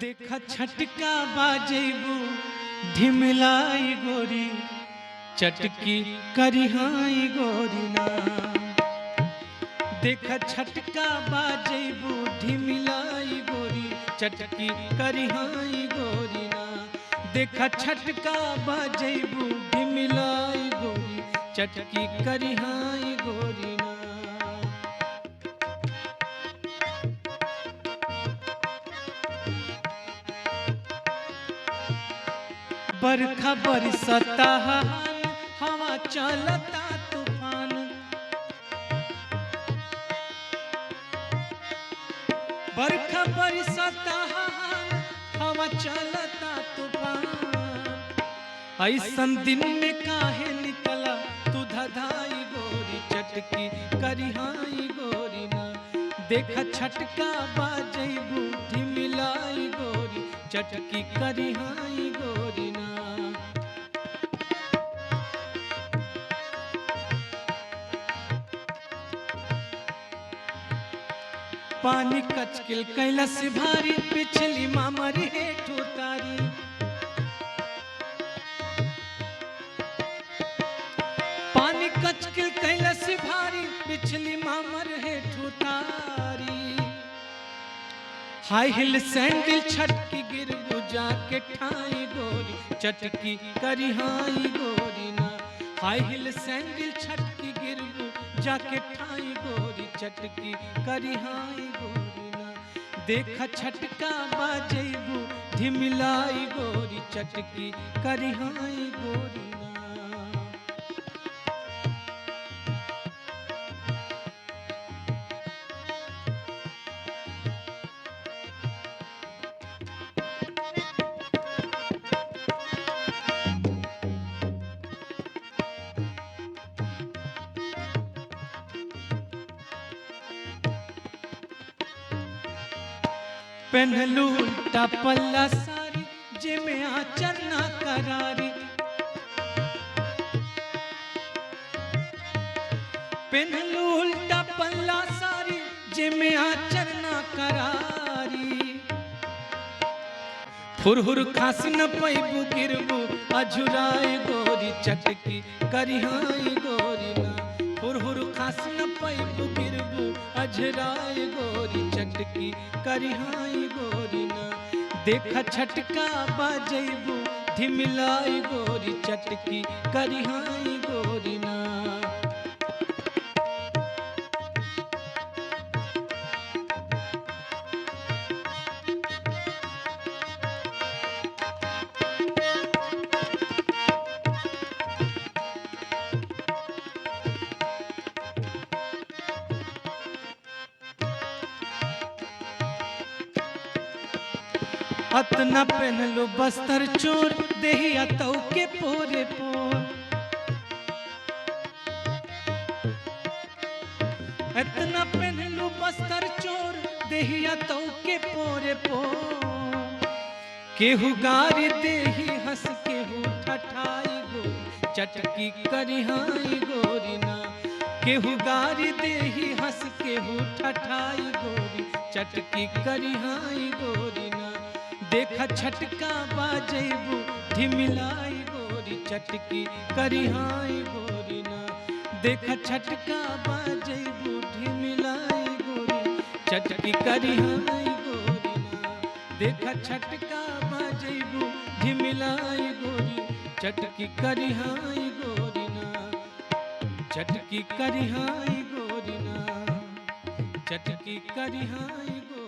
देखा छटका बाजेबू ढिमलाई गोरी चटकी करिहाई गोरी ना। देखा छटका बाजेबू ढिमलाई गोरी चटकी करिहाई गोरी ना। देखा छटका बाजेबू ढिमलाई गोरी चटकी करिहाई गोरी ना। बरखा बरसता हवा चलता तूफान। बरखा बरसता हवा चलता तूफान। ऐसन दिन में काहे निकला तू धधाई गोरी चटकी करिहाई गोरी ना। देखा छटका बाजेबू ढिमलाई गोरी चटकी करिहाई गोरी ना। पानी कचकिल कैलस भारी पिछली मामरी हेठ उतारी। पानी कचकिल कैलस भारी पिछली मामर हेठ उतारी। हाई हिल सैंडल छटकी गिर बुझा के ठाई गोरी चटकी करिहाई गोरी ना। हाई हिल सैंडल छटकी गिर बुझा के ठाई गोरी चटकी करिहाई गोरी ना। देखा छटका बाजेबू ढिमलाई गोरी चटकी करिहाई गोरी ना। पहनलू उल्टा पल्ला सारी जिमे आचर ना करारी। पहनलू उल्टा पल्ला सारी जिमे आचर ना करारी। फुरहुर खास न पैबू गिरबू अझुराई गोरी चटकी करिहाई गोरी ना। फुरहुर खास न पैबू गिरबू अझुराई गोरी चटकी करिहाई गोरी ना। देखा छटका बाजेबू ढिमलाई गोरी चटकी करिहाई गोरी ना। अतना पहनलो बस्तर चोर देहिया तौ के पोरे पोर। अतना पहनलो बस्तर चोर देहिया तौ के पोरे पोर। केहू गारी देही हंस केहू ठठाई गोरी चटकी करिहाई गोरी ना। केहू गारी देही हंस केहू ठठाई गोरी चटकी करिहाई गोरी ना। देखा छटका बाजेबू ढिमलाई गोरी चटकी करिहाई गोरी ना। देखा छटका बाजेबू ढिमलाई गोरी चटकी करिहाई गोरी ना। देखा छटका बाजेबू ढिमलाई गोरी चटकी करिहाई गोरी ना। चटकी करिहाई गोरी ना। चटकी करिहाई गोरी।